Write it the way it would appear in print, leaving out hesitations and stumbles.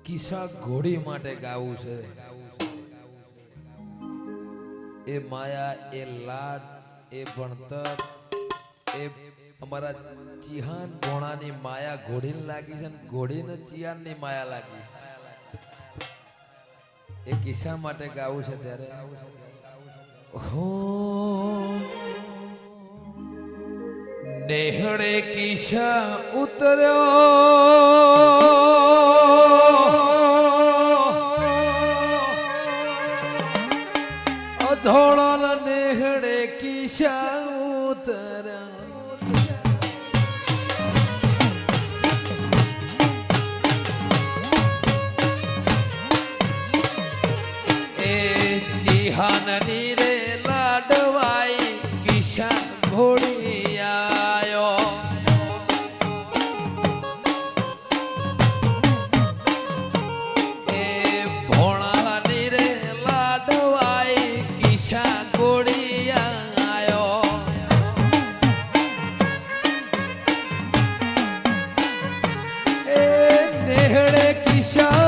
કિસ્સા ઘોડી માટે ગાવું છે। એ માયા, એ લાડ, એ ભણતર, એ અમારા ચિહાન ભોણાની માયા ઘોડીને લાગી છે, ઘોડીને ચિહાનની માયા લાગી। એ કિસ્સા માટે ગાવું છે ત્યારે હો નેહળે કિસ્સા ઉતર્યો ધોળા નેહળે કિસ્સા ઉતર્યા એ ચિહાનની રે લાડવાઈ કિસ્સા ઘોડી આયો એ ભોણાની રે લાડવાઈ કિસ્સા ઘોડી આયો એ નેહળે કિસ્સા